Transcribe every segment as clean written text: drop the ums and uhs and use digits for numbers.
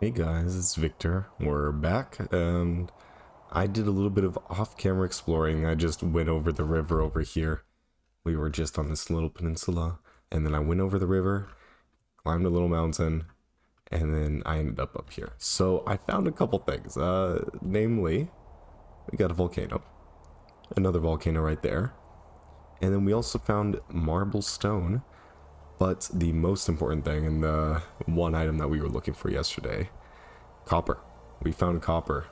Hey guys, it's Victor. We're back, and I did a little bit of off-camera exploring. I just went over the river over here. We were just on this little peninsula, and then I went over the river, climbed a little mountain, and then I ended up here. So I found a couple things. Namely, we got a volcano, another volcano right there, and then we also found marble stone. But the most important thing, and the one item that we were looking for yesterday, copper. We found copper.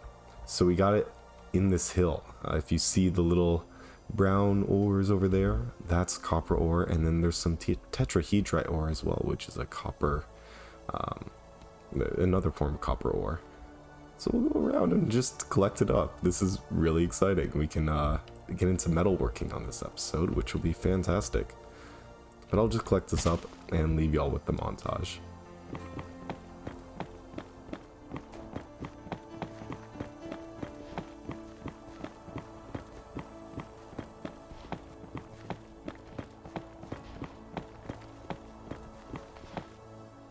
So we got it in this hill. If you see the little brown ores over there, that's copper ore. And then there's some tetrahedrite ore as well, which is a copper, another form of copper ore. So we'll go around and just collect it up. This is really exciting. We can get into metalworking on this episode, which will be fantastic. But I'll just collect this up and leave y'all with the montage.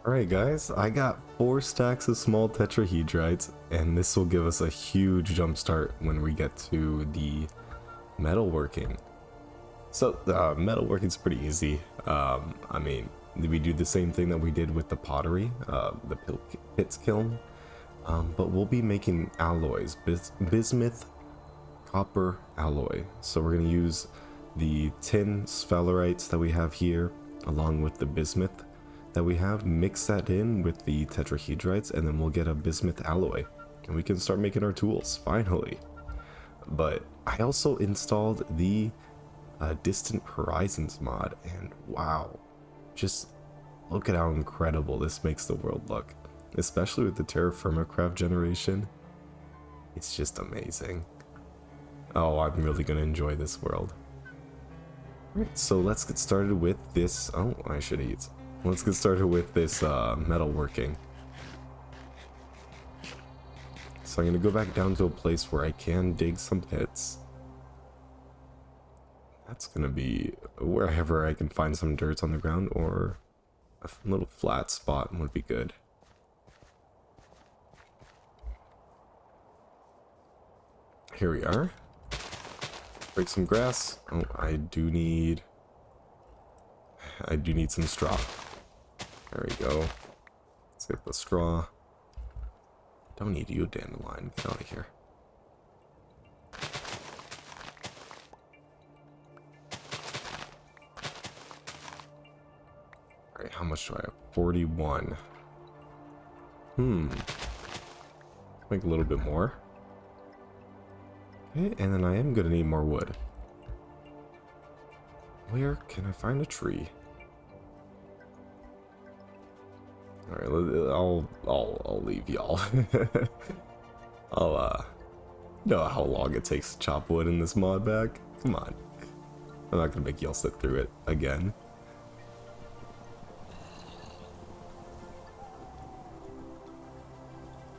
Alright guys, I got 4 stacks of small tetrahedrites, and this will give us a huge jump start when we get to the metalworking. So, metalworking is pretty easy. I mean, we do the same thing that we did with the pottery, the pits kiln, but we'll be making alloys, bismuth, copper alloy. So we're going to use the tin sphalerite that we have here, along with the bismuth that we have, mix that in with the tetrahedrites, and then we'll get a bismuth alloy, and we can start making our tools, finally. But I also installed the Distant Horizons mod, and wow, just look at how incredible this makes the world look, especially with the TerraFirmaCraft generation. It's just amazing. Oh, I'm really gonna enjoy this world. Alright, so let's get started with this. Oh, I should eat. Let's get started with this metalworking. So I'm gonna go back down to a place where I can dig some pits. That's gonna be wherever I can find some dirt on the ground, or a little flat spot would be good. Here we are. Break some grass. Oh, I do need some straw. There we go. Let's get the straw. Don't need you, dandelion. Get out of here. Alright, how much do I have? 41. Make a little bit more. Okay, and then I am gonna need more wood. Where can I find a tree? Alright, I'll leave y'all. I'll know how long it takes to chop wood in this mod pack. Come on. I'm not gonna make y'all sit through it again.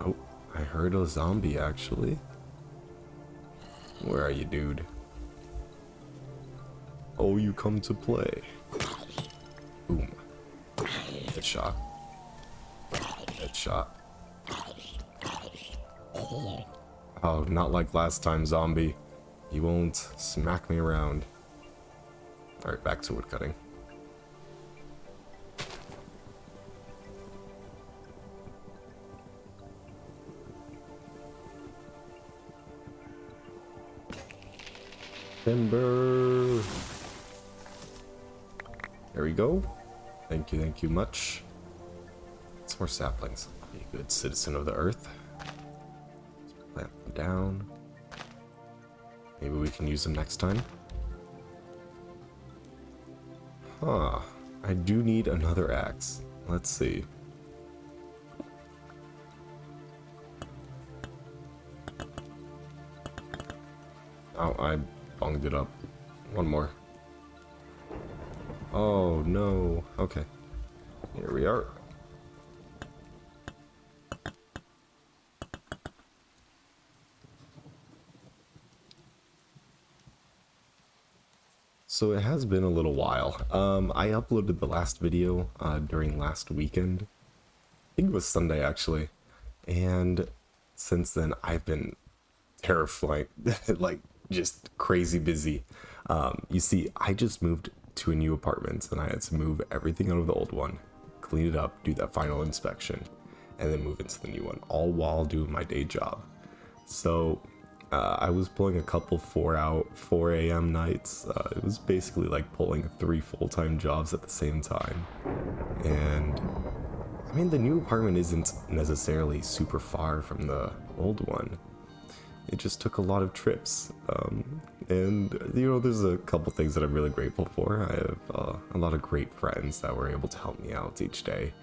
Oh, I heard a zombie actually. Where are you, dude? Oh, you come to play. Boom. Headshot. Headshot. Oh, not like last time, zombie. You won't smack me around. Alright, back to woodcutting. Timber. There we go. Thank you much. Some more saplings. Be a good citizen of the earth. Let's plant them down. Maybe we can use them next time. Huh. I do need another axe. Let's see. Oh, I bunged it up. One more. Oh no. Okay. Here we are. So it has been a little while. I uploaded the last video during last weekend. I think it was Sunday actually. And since then, I've been terrifying, like just crazy busy. You see, I just moved to a new apartment and I had to move everything out of the old one, clean it up, do that final inspection, and then move into the new one, all while doing my day job. So I was pulling a couple 4 a.m. nights. It was basically like pulling 3 full-time jobs at the same time. And I mean, the new apartment isn't necessarily super far from the old one. It just took a lot of trips. And, you know, there's a couple things that I'm really grateful for. I have a lot of great friends that were able to help me out each day.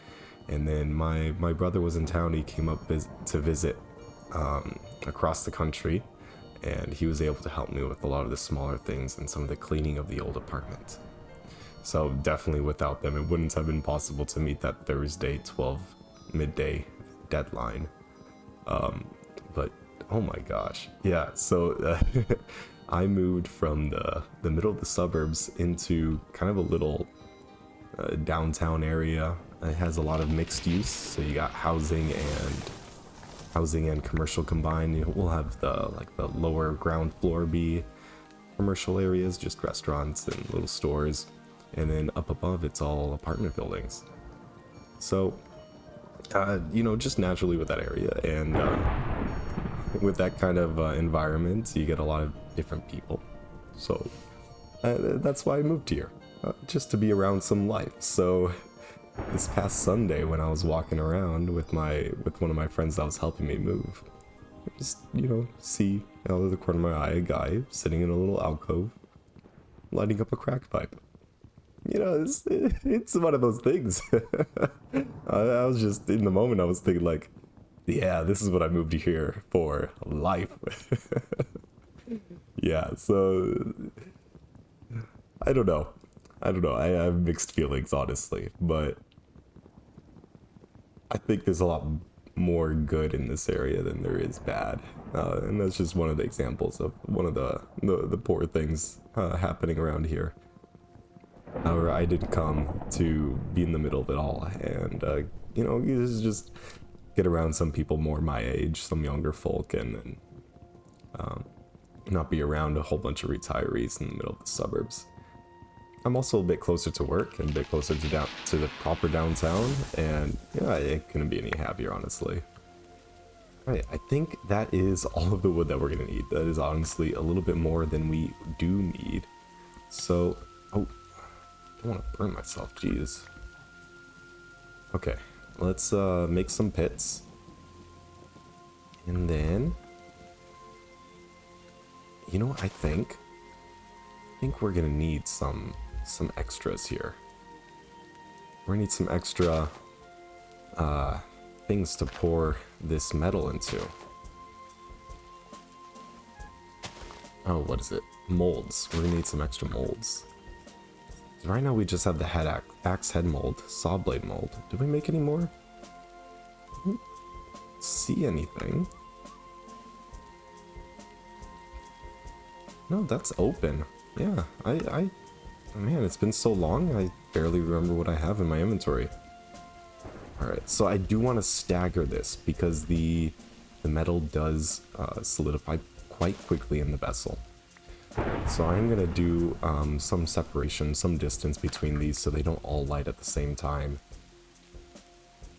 And then my brother was in town. He came up to visit across the country. And he was able to help me with a lot of the smaller things and some of the cleaning of the old apartment. So definitely without them, it wouldn't have been possible to meet that Thursday 12 midday deadline. But oh my gosh, yeah. So I moved from the middle of the suburbs into kind of a little downtown area. It has a lot of mixed use, so you got housing and commercial combined. We'll have the lower ground floor be commercial areas, just restaurants and little stores. And then up above, it's all apartment buildings. So, you know, just naturally with that area and with that kind of environment, you get a lot of different people. So that's why I moved here, just to be around some life. So this past Sunday, when I was walking around with one of my friends that was helping me move, just, you know, see out of the corner of my eye a guy sitting in a little alcove, lighting up a crack pipe. You know, it's one of those things. I was just, in the moment, I was thinking like, yeah, this is what I moved here for, life. Yeah, so, I don't know. I have mixed feelings, honestly, but I think there's a lot more good in this area than there is bad. And that's just one of the examples of one of the poor things happening around here. However, I did come to be in the middle of it all, and you know, just get around some people more my age, some younger folk, and not be around a whole bunch of retirees in the middle of the suburbs. I'm also a bit closer to work and a bit closer to the proper downtown, and yeah, I couldn't be any happier, honestly. Alright, I think that is all of the wood that we're gonna need. That is honestly a little bit more than we do need. So, oh. I don't want to burn myself, jeez. Okay, let's make some pits. And then, you know what I think we're gonna need some extras here. We're gonna need some extra things to pour this metal into. Oh, what is it? Molds. We're gonna need some extra molds. Right now we just have the axe head mold, saw blade mold. Did we make any more? I don't see anything. No, that's open. Yeah, man, it's been so long, I barely remember what I have in my inventory. Alright, so I do want to stagger this because the metal does solidify quite quickly in the vessel. So I'm going to do some separation, some distance between these so they don't all light at the same time.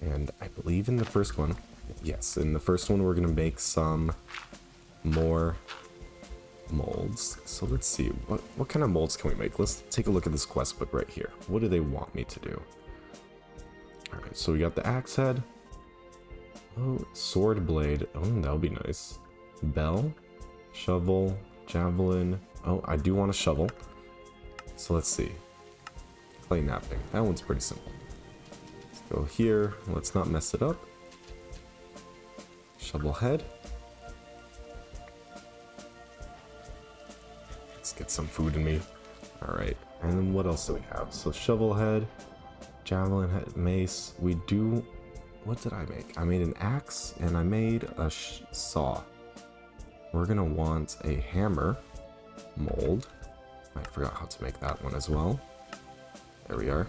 And I believe in the first one, yes, in the first one we're going to make some more molds. So let's see, what kind of molds can we make? Let's take a look at this quest book right here. What do they want me to do? Alright, so we got the axe head. Oh, sword blade. Oh, that would be nice. Bell, shovel, javelin. Oh, I do want a shovel. So let's see. Clay napping. That one's pretty simple. Let's go here. Let's not mess it up. Shovel head. Let's get some food in me. Alright. And then what else do we have? So shovel head, javelin head, mace. We do... What did I make? I made an axe and I made a saw. We're gonna want a hammer mold. I forgot how to make that one as well. There we are.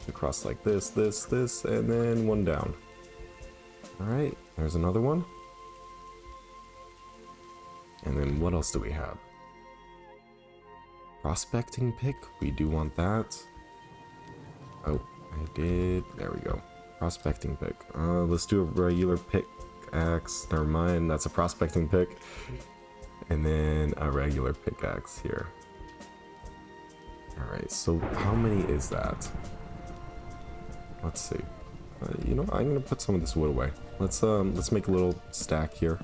Across like this, and then one down. Alright, there's another one. And then what else do we have? Prospecting pick, we do want that. Oh, I did. There we go. Prospecting pick. Let's do a regular pickaxe. Never mind, that's a prospecting pick. And then a regular pickaxe here. Alright, so how many is that? Let's see. You know, I'm gonna put some of this wood away. Let's make a little stack here.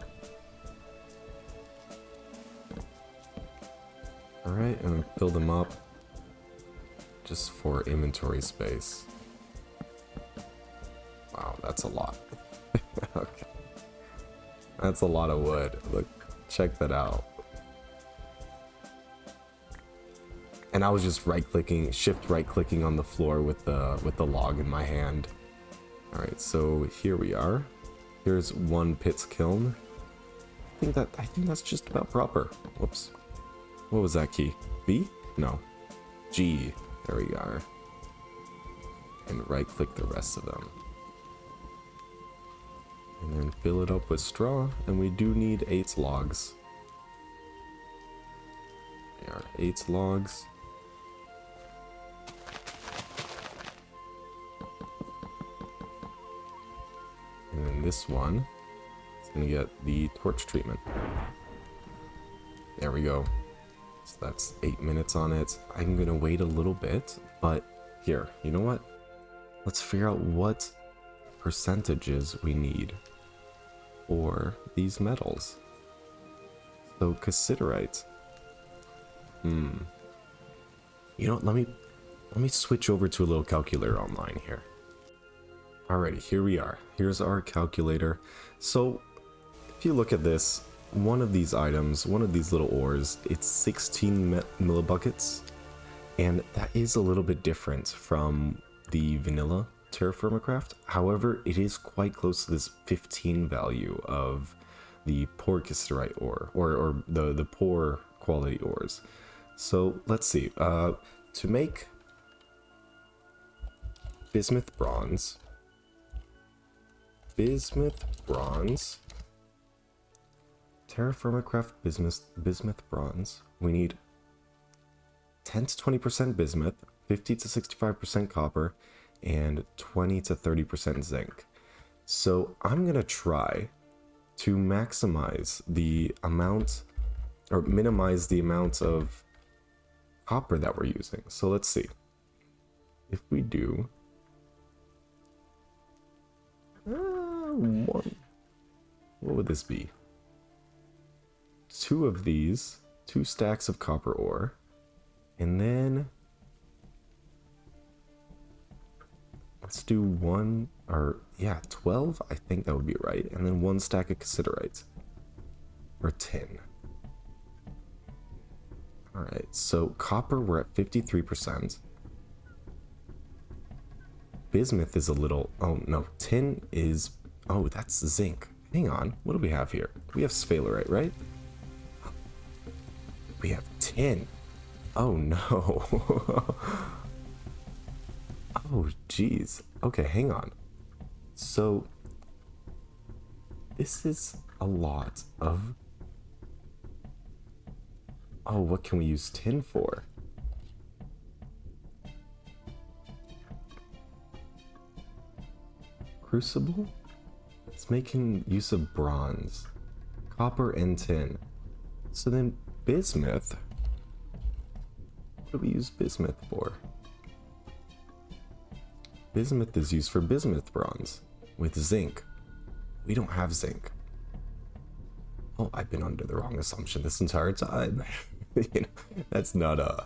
Alright, and build them up just for inventory space. Wow, that's a lot. Okay. That's a lot of wood. Look, check that out. And I was just shift right clicking on the floor with the log in my hand. Alright, so here we are. Here's one pit's kiln. I think that's just about proper. Whoops. What was that key? V? No. G. There we are. And right click the rest of them. And then fill it up with straw. And we do need 8 logs. There are 8 logs. And then this one is going to get the torch treatment. There we go. So that's 8 minutes on it. I'm going to wait a little bit, but here, you know what? Let's figure out what percentages we need for these metals. So cassiterite. You know what? Let me switch over to a little calculator online here. Alrighty, here we are. Here's our calculator. So if you look at this, one of these items, one of these little ores, it's 16 millibuckets, and that is a little bit different from the vanilla TerraFirmaCraft. However, it is quite close to this 15 value of the poor cassiterite ore, or the poor quality ores. So let's see. To make bismuth bronze, TerraFirmaCraft bismuth bronze, we need 10 to 20% bismuth, 50 to 65% copper, and 20 to 30% zinc. So I'm gonna try to maximize the amount, or minimize the amount of copper that we're using. So let's see. If we do one, what would this be? 2 of these, 2 stacks of copper ore, and then let's do 12. I think that would be right, and then 1 stack of cassiterite, or tin. All right, so copper we're at 53%. Bismuth is a little. Oh no, tin is. Oh, that's zinc. Hang on, what do we have here? We have sphalerite, right? We have tin. Oh no. Oh geez. Okay, hang on. So this is a lot of. Oh, what can we use tin for? Crucible? It's making use of bronze, copper, and tin. So then bismuth. What do we use bismuth for? Bismuth is used for bismuth bronze with zinc. We don't have zinc. Oh, I've been under the wrong assumption this entire time. You know, that's not a.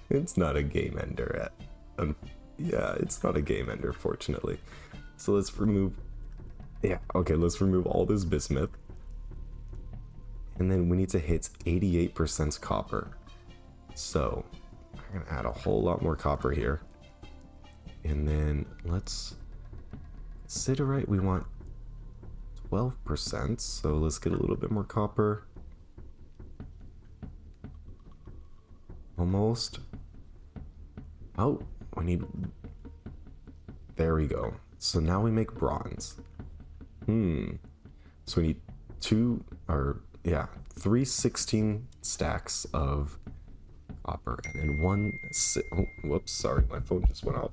It's not a game ender. Yeah, it's not a game ender, fortunately. So let's remove. Yeah, okay, let's remove all this bismuth. And then we need to hit 88% copper. So I'm gonna add a whole lot more copper here. And then let's cassiterite, we want 12%. So let's get a little bit more copper. Almost. Oh, we need. There we go. So now we make bronze. So we need three 16 stacks of copper, and then whoops, sorry, my phone just went off.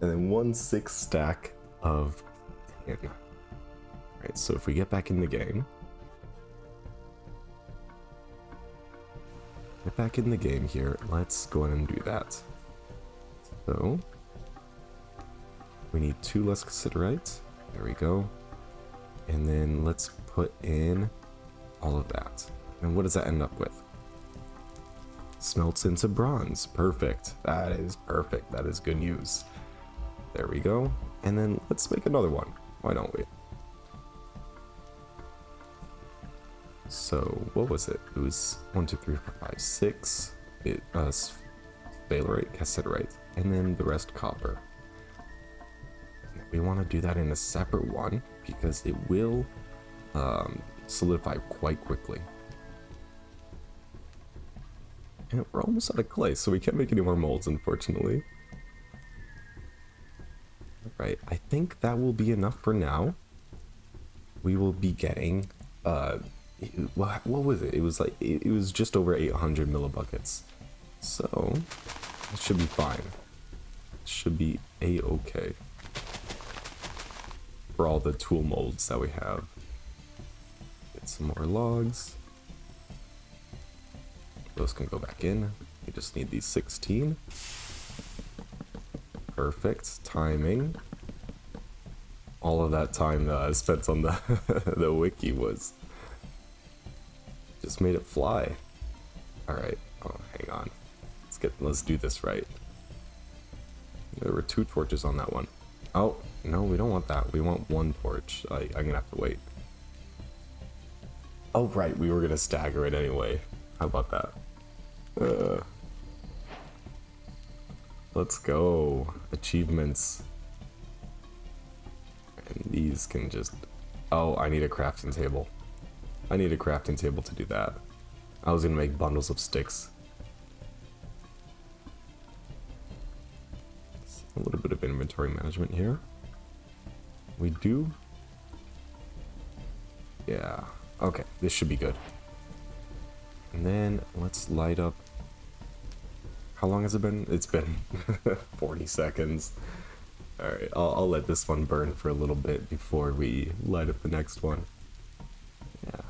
And then 1 6 stack of tin. Alright, so if we get back in the game, here, let's go ahead and do that. So we need 2 less cassiterite. There we go. And then let's put in all of that. And what does that end up with? Smelts into bronze. Perfect. That is perfect. That is good news. There we go. And then let's make another one. Why don't we? So what was it? It was 1 2 3 4 5 6. Sphalerite, cassiterite, and then the rest copper. We want to do that in a separate one because it will solidify quite quickly. And we're almost out of clay, so we can't make any more molds, unfortunately. Right, I think that will be enough for now. We will be getting what was it? It was like it was just over 800 millibuckets, so it should be fine. It should be a-okay for all the tool molds that we have. Get some more logs. Those can go back in. We just need these 16. Perfect timing. All of that time spent on the the wiki was just made it fly. All right. Oh, hang on. Let's do this right. There were 2 torches on that one. Oh no, we don't want that. We want 1 torch. I'm gonna have to wait. Oh right, we were gonna stagger it anyway. How about that? Let's go. Achievements. And these can just... Oh, I need a crafting table. I need a crafting table to do that. I was gonna make bundles of sticks. A little bit of inventory management here. We do. Yeah. Okay, this should be good. And then let's light up. How long has it been? It's been 40 seconds. Alright, I'll let this one burn for a little bit before we light up the next one. Yeah.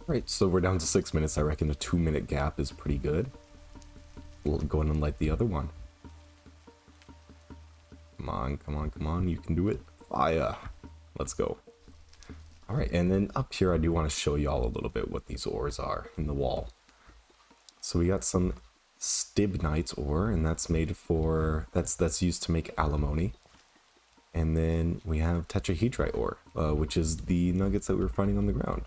Alright, so we're down to 6 minutes. I reckon a 2-minute gap is pretty good. We'll go in and light the other one. Come on, come on, come on. You can do it. Fire. Let's go. Alright, and then up here I do want to show y'all a little bit what these ores are in the wall. So we got some stibnite ore, and that's made for... That's used to make alimony. And then we have tetrahedrite ore, which is the nuggets that we were finding on the ground.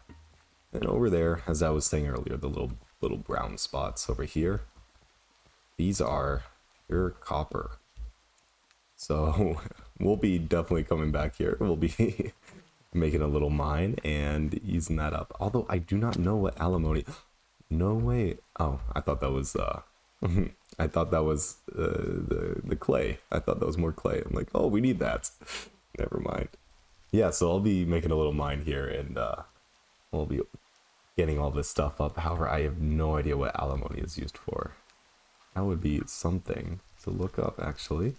And over there, as I was saying earlier, the little brown spots over here, these are pure copper. So we'll be definitely coming back here. We'll be making a little mine and using that up. Although I do not know what alimony. No way. Oh, I thought that was I thought that was the clay. I thought that was more clay. I'm like, oh, we need that. Never mind. Yeah, so I'll be making a little mine here, and we'll be getting all this stuff up. However, I have no idea what alimony is used for. That would be something to look up, actually.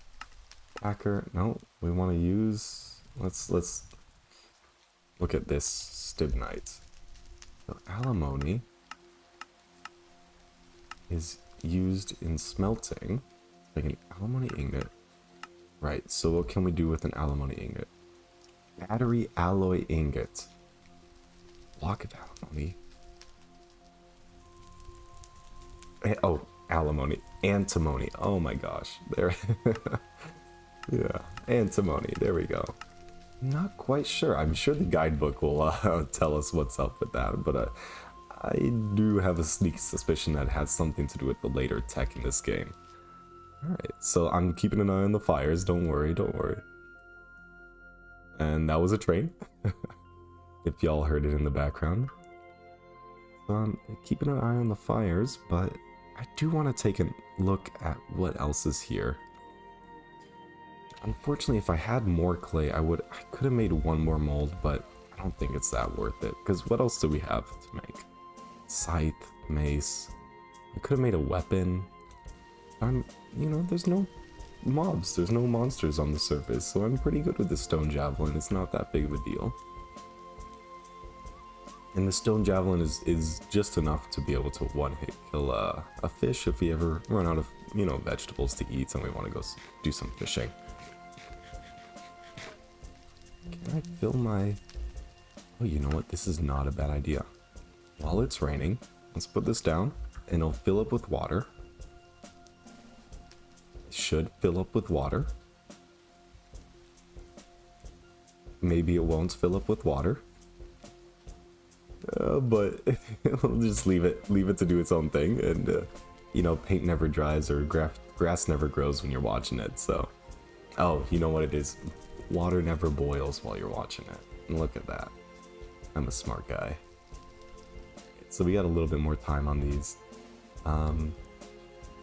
Hacker, no, we want to use... Let's look at this stibnite. So alimony is used in smelting, like an alimony ingot. Right, so what can we do with an alimony ingot? Battery alloy ingot. Block of alimony. Oh, alimony. Antimony. Oh my gosh. There. Yeah, antimony. There we go. Not quite sure. I'm sure the guidebook will tell us what's up with that, but I do have a sneaky suspicion that it has something to do with the later tech in this game. Alright, so I'm keeping an eye on the fires. Don't worry, don't worry. And that was a train. If y'all heard it in the background. So I'm keeping an eye on the fires, but I do want to take a look at what else is here. Unfortunately, if I had more clay, I could have made one more mold, but I don't think it's that worth it. Because what else do we have to make? Scythe, mace. I could have made a weapon. You know, there's no mobs, there's no monsters on the surface, so I'm pretty good with the stone javelin. It's not that big of a deal. And the stone javelin is just enough to be able to one-hit kill a fish if we ever run out of, you know, vegetables to eat and we want to go do some fishing. Can I fill my... Oh, you know what? This is not a bad idea. While it's raining, let's put this down, and it'll fill up with water. It should fill up with water. Maybe it won't fill up with water. But we'll just leave it to do its own thing, and you know, paint never dries or grass never grows when you're watching it. So, oh, you know what it is? Water never boils while you're watching it. And look at that. I'm a smart guy. So we got a little bit more time on these.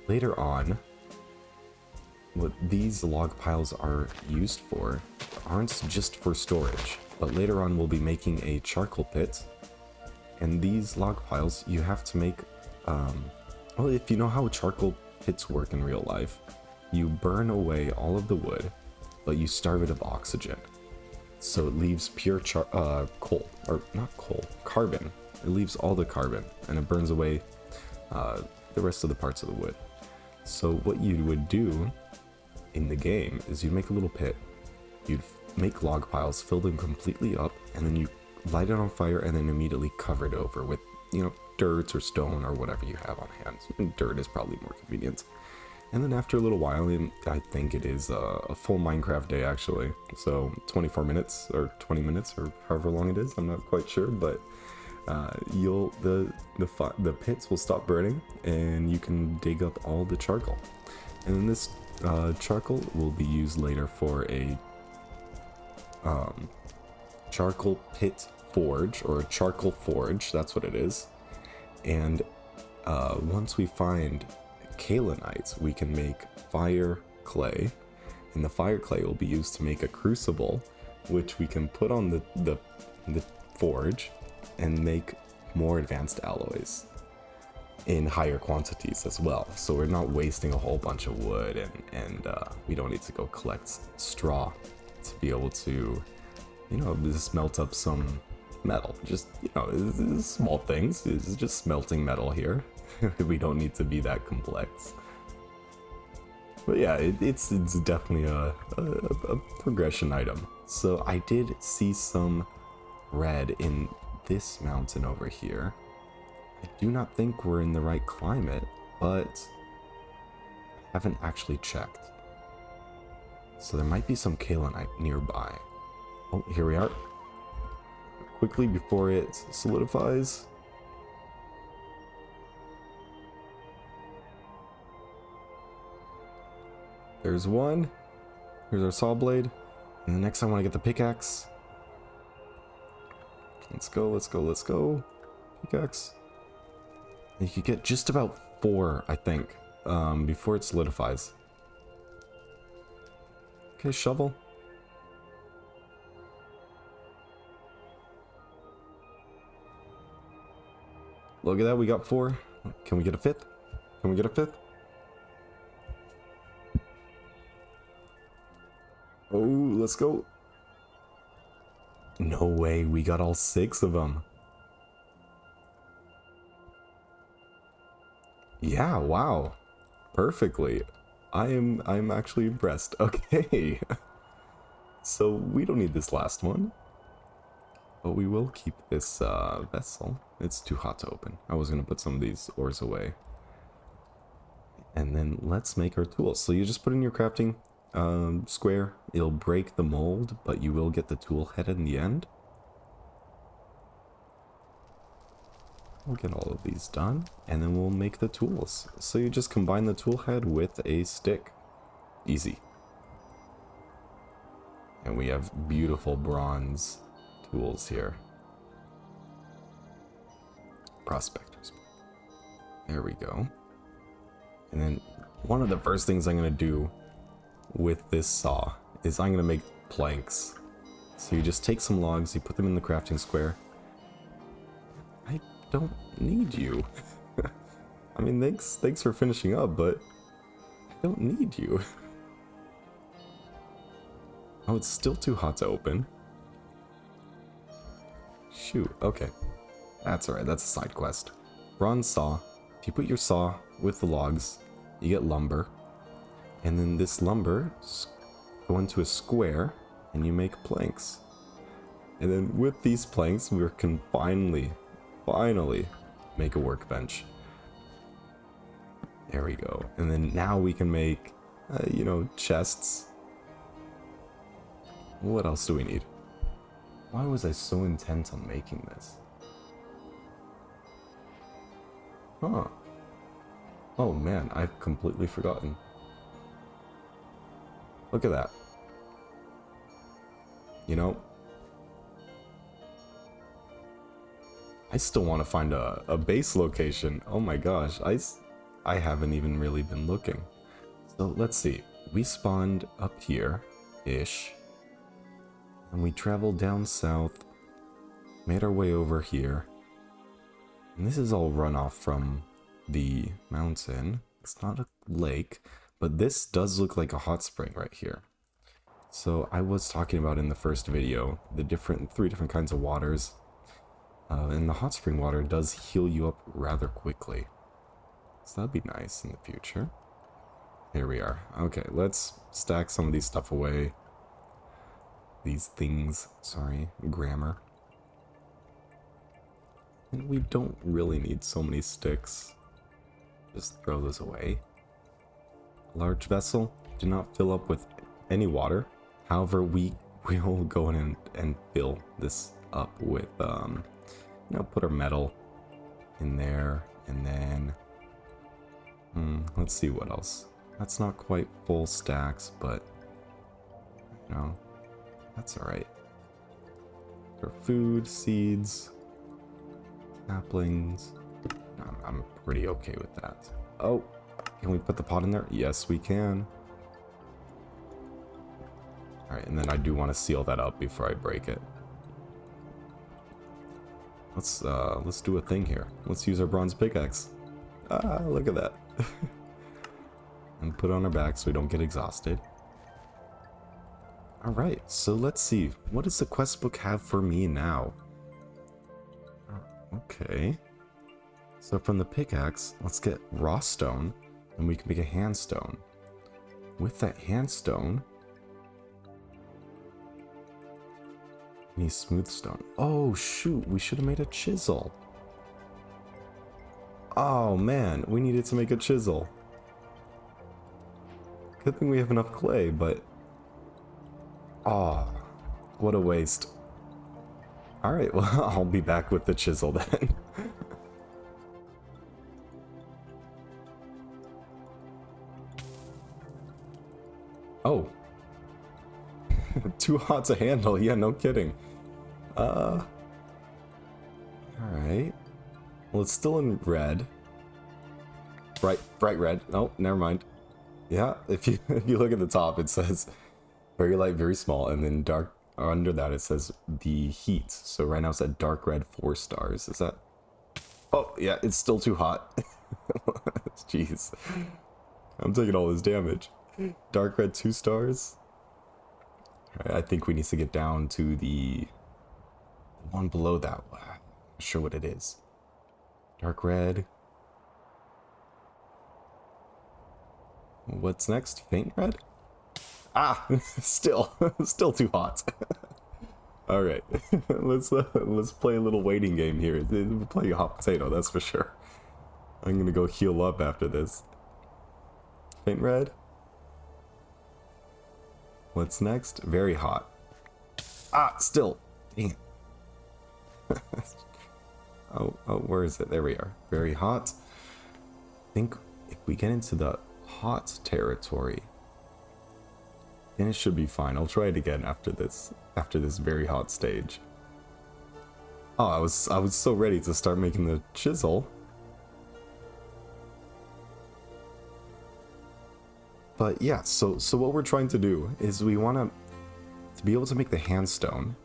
Later on, what these log piles are used for aren't just for storage, but later on we'll be making a charcoal pit. And these log piles, you have to make, well, if you know how charcoal pits work in real life, you burn away all of the wood, but you starve it of oxygen. So it leaves pure coal, or not coal, carbon. It leaves all the carbon, and it burns away the rest of the parts of the wood. So what you would do in the game is you'd make a little pit, you'd make log piles, fill them completely up, and then you light it on fire and then immediately cover it over with, you know, dirt or stone or whatever you have on hand. And dirt is probably more convenient. And then after a little while, I think it is a full Minecraft day actually. So 24 minutes or 20 minutes or however long it is, I'm not quite sure, but the pits will stop burning and you can dig up all the charcoal. And then this charcoal will be used later for a charcoal pit forge, or a charcoal forge, that's what it is. And once we find kaolinites, we can make fire clay, and the fire clay will be used to make a crucible, which we can put on the forge and make more advanced alloys in higher quantities as well. So we're not wasting a whole bunch of wood, and we don't need to go collect straw to be able to, you know, just melt up some metal. Just, you know, it's small things. It's just smelting metal here. We don't need to be that complex. But yeah, it's definitely a progression item. So I did see some red in this mountain over here. I do not think we're in the right climate, but I haven't actually checked. So there might be some kaolinite nearby. Oh, here we are. Quickly before it solidifies. There's one. Here's our saw blade. And the next I want to get the pickaxe. Let's go, let's go, let's go. Pickaxe. And you could get just about 4, I think, before it solidifies. Okay, shovel. Look at that, we got 4. Can we get a 5th? Can we get a 5th? Oh, let's go. No way, we got all 6 of them. Yeah, wow. Perfectly. I'm actually impressed. Okay. So we don't need this last one. But we will keep this vessel. It's too hot to open. I was gonna put some of these ores away. And then let's make our tools. So you just put in your crafting square. It'll break the mold, but you will get the tool head in the end. We'll get all of these done, and then we'll make the tools. So you just combine the tool head with a stick. Easy. And we have beautiful bronze tools here. prospector's book. There we go. And then one of the first things I'm going to do with this saw is I'm going to make planks. So you just take some logs, you put them in the crafting square. I don't need you. I mean, thanks for finishing up, but I don't need you. Oh, it's still too hot to open. Shoot, okay. That's alright, that's a side quest. Bronze saw. If you put your saw with the logs, you get lumber. And then this lumber go into a square and you make planks. And then with these planks, we can finally make a workbench. There we go. And then now we can make, you know, chests. What else do we need? Why was I so intent on making this? Huh. Oh man, I've completely forgotten. Look at that. You know, I still want to find a base location. Oh my gosh, I haven't even really been looking. So let's see. We spawned up here-ish. And we traveled down south, made our way over here. And this is all runoff from the mountain. It's not a lake, but this does look like a hot spring right here. So I was talking about in the first video, the three different kinds of waters. And the hot spring water does heal you up rather quickly. So that'd be nice in the future. Here we are. Okay, let's stack some of these stuff away. These things, sorry, grammar. And we don't really need so many sticks. Just throw those away. Large vessel, do not fill up with any water. However, we will go in and fill this up with, you know, put our metal in there, and then, let's see what else. That's not quite full stacks, but, you know, that's alright. For food, seeds, saplings. I'm pretty okay with that. Oh, can we put the pot in there? Yes, we can. Alright, and then I do want to seal that up before I break it. Let's do a thing here. Let's use our bronze pickaxe. Ah, look at that. And put it on our back so we don't get exhausted. Alright, so let's see. What does the quest book have for me now? Okay. So from the pickaxe, let's get raw stone, and we can make a handstone. With that handstone, we need smooth stone. Oh shoot, we should have made a chisel. Oh man, we needed to make a chisel. Good thing we have enough clay, but... oh, what a waste. Alright, well, I'll be back with the chisel then. Oh. Too hot to handle, yeah, no kidding. Alright. Well, it's still in red. Bright red. Oh, never mind. Yeah, if you look at the top, it says very light, very small, and then dark under that it says the heat. So right now it's at dark red 4 stars. Is that? Oh yeah, it's still too hot. Jeez, I'm taking all this damage. Dark red 2 stars. All right, I think we need to get down to the one below that. I'm not sure what it is. Dark red. What's next? Faint red? Ah, still too hot. All right, let's play a little waiting game here. We're playing a hot potato, that's for sure. I'm gonna go heal up after this. Faint red. What's next? Very hot. Ah, still. Dang it. Oh, where is it? There we are. Very hot. I think if we get into the hot territory, then it should be fine. I'll try it again after this very hot stage. Oh, I was so ready to start making the chisel. But yeah, so what we're trying to do is we want to be able to make the handstone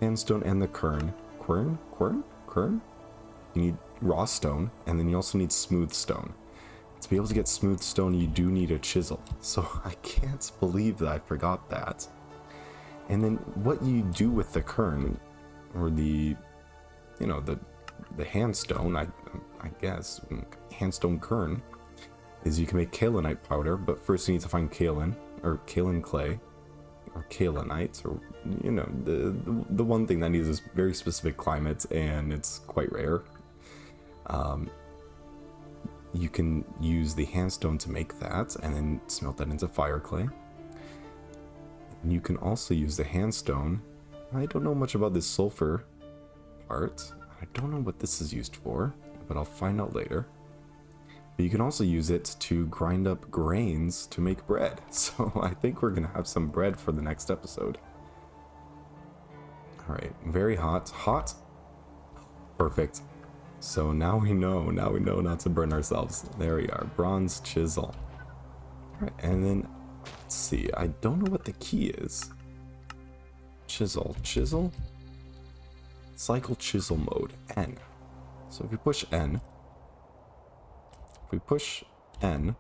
and the quern. You need raw stone, and then you also need smooth stone. To be able to get smooth stone, you do need a chisel. So I can't believe that I forgot that. And then what you do with the quern, or the, you know, the handstone, I guess, handstone quern, is you can make kaolinite powder, but first you need to find kaolin, or kaolin clay, or kaolinite, or, you know, the one thing that needs this very specific climate, and it's quite rare. You can use the handstone to make that, and then smelt that into fire clay. And you can also use the handstone. I don't know much about this sulfur part. I don't know what this is used for, but I'll find out later. But you can also use it to grind up grains to make bread. So I think we're gonna have some bread for the next episode. Alright, very hot. Hot? Perfect. So now we know not to burn ourselves. There we are, bronze chisel. Alright, and then, let's see, I don't know what the key is. Chisel. Cycle chisel mode, N. So if we push N, if we push N,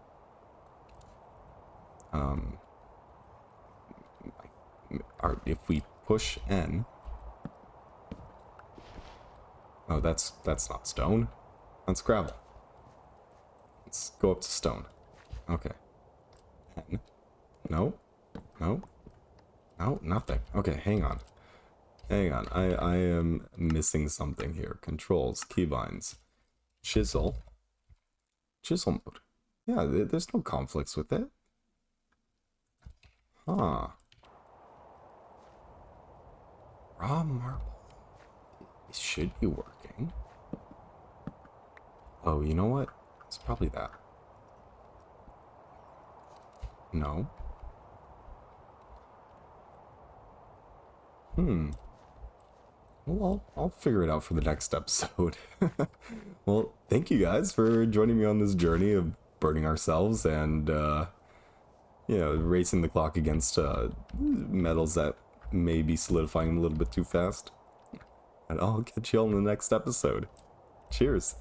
oh, that's not stone. That's gravel. Let's go up to stone. Okay. N. No, nothing. Okay, hang on. I am missing something here. Controls, keybinds, chisel mode. Yeah, there's no conflicts with it. Huh. Raw marble. It should be working. Oh, you know what? It's probably that. No. Well, I'll figure it out for the next episode. Well, thank you guys for joining me on this journey of burning ourselves and, you know, racing the clock against metals that may be solidifying a little bit too fast. And I'll catch you all in the next episode. Cheers.